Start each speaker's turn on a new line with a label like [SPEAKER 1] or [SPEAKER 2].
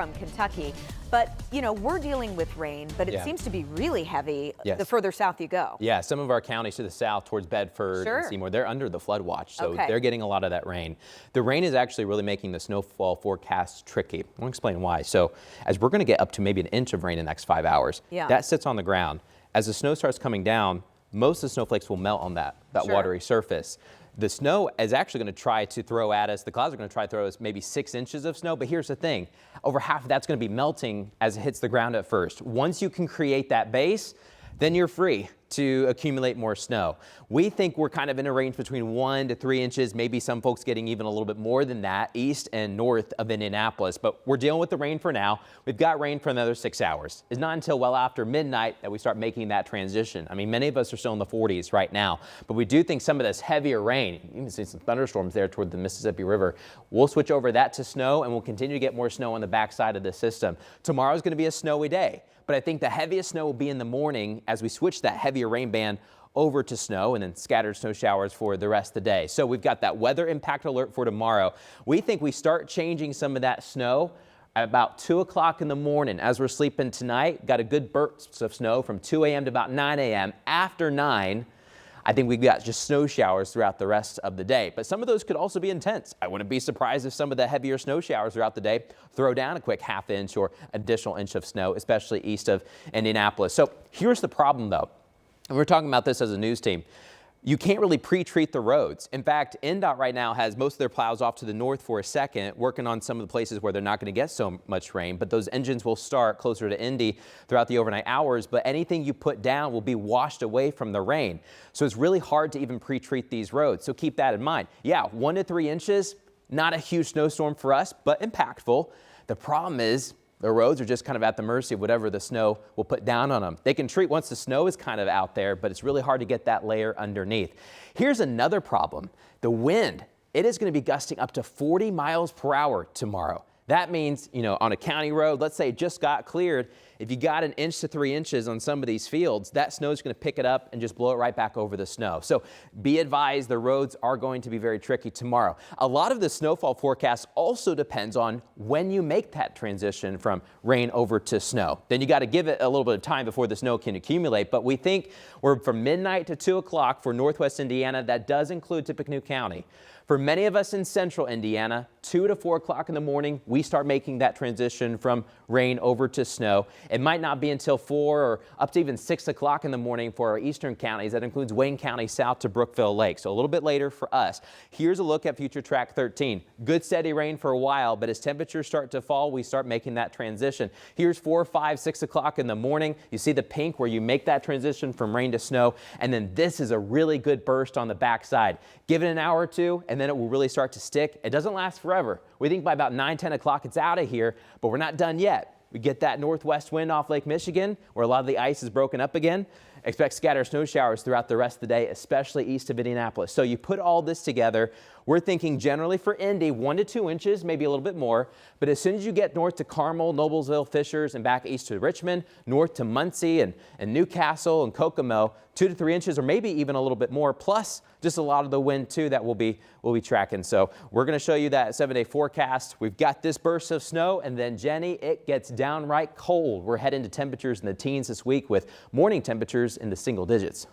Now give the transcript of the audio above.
[SPEAKER 1] From Kentucky, but we're dealing with rain, but it seems to be really heavy the further south you go.
[SPEAKER 2] Yeah, some of our counties to the south towards Bedford and Seymour, they're under the flood watch, so they're getting a lot of that rain. The rain is actually really making the snowfall forecast tricky. I'll explain why. So as we're going to get up to maybe an inch of rain in the next 5 hours, that sits on the ground. As the snow starts coming down, most of the snowflakes will melt on that watery surface. The snow is actually going to try to throw at us, the clouds are going to try to throw us maybe 6 inches of snow, but here's the thing, over half of that's going to be melting as it hits the ground at first. Once you can create that base, then you're free to accumulate more snow. We think we're kind of in a range between 1 to 3 inches, maybe some folks getting even a little bit more than that east and north of Indianapolis, but we're dealing with the rain for now. We've got rain for another 6 hours. It's not until well after midnight that we start making that transition. I mean, many of us are still in the 40s right now, but we do think some of this heavier rain, you can see some thunderstorms there toward the Mississippi River. We'll switch over that to snow and we'll continue to get more snow on the backside of the system. Tomorrow's going to be a snowy day. But I think the heaviest snow will be in the morning as we switch that heavier rain band over to snow and then scattered snow showers for the rest of the day. So we've got that weather impact alert for tomorrow. We think we start changing some of that snow at about 2 o'clock in the morning as we're sleeping tonight. Got a good burst of snow from 2 a.m. to about 9 a.m. After 9, I think we've got just snow showers throughout the rest of the day. But some of those could also be intense. I wouldn't be surprised if some of the heavier snow showers throughout the day throw down a quick ½ inch or additional inch of snow, especially east of Indianapolis. So here's the problem, though. And we're talking about this as a news team. You can't really pre-treat the roads. In fact, NDOT right now has most of their plows off to the north for a second, working on some of the places where they're not going to get so much rain, but those engines will start closer to Indy throughout the overnight hours, but anything you put down will be washed away from the rain. So it's really hard to even pre-treat these roads. So keep that in mind. Yeah, 1 to 3 inches, not a huge snowstorm for us, but impactful. The problem is the roads are just kind of at the mercy of whatever the snow will put down on them. They can treat once the snow is kind of out there, but it's really hard to get that layer underneath. Here's another problem. The wind, it is going to be gusting up to 40 miles per hour tomorrow. That means, on a county road, let's say it just got cleared, if you got 1 inch to 3 inches on some of these fields, that snow is going to pick it up and just blow it right back over the snow. So be advised, the roads are going to be very tricky tomorrow. A lot of the snowfall forecast also depends on when you make that transition from rain over to snow. Then you got to give it a little bit of time before the snow can accumulate. But we think we're from midnight to 2 o'clock for northwest Indiana. That does include Tippecanoe County. For many of us in central Indiana, 2 to 4 o'clock in the morning, we start making that transition from rain over to snow. It might not be until 4 or up to even 6 o'clock in the morning for our eastern counties. That includes Wayne County south to Brookville Lake. So a little bit later for us. Here's a look at future track 13. Good steady rain for a while, but as temperatures start to fall, we start making that transition. Here's 4, 5, 6 o'clock in the morning. You see the pink where you make that transition from rain to snow. And then this is a really good burst on the backside. Give it an hour or two, and then it will really start to stick. It doesn't last forever. We think by about 9, 10 o'clock it's out of here, but we're not done yet. We get that northwest wind off Lake Michigan, where a lot of the ice is broken up again. Expect scattered snow showers throughout the rest of the day, especially east of Indianapolis. So you put all this together, we're thinking generally for Indy, 1 to 2 inches, maybe a little bit more. But as soon as you get north to Carmel, Noblesville, Fishers, and back east to Richmond, north to Muncie and Newcastle and Kokomo, 2 to 3 inches or maybe even a little bit more, plus just a lot of the wind too that we'll be tracking. So we're going to show you that 7-day forecast. We've got this burst of snow, and then Jenny, it gets downright cold. We're heading to temperatures in the teens this week with morning temperatures in the single digits.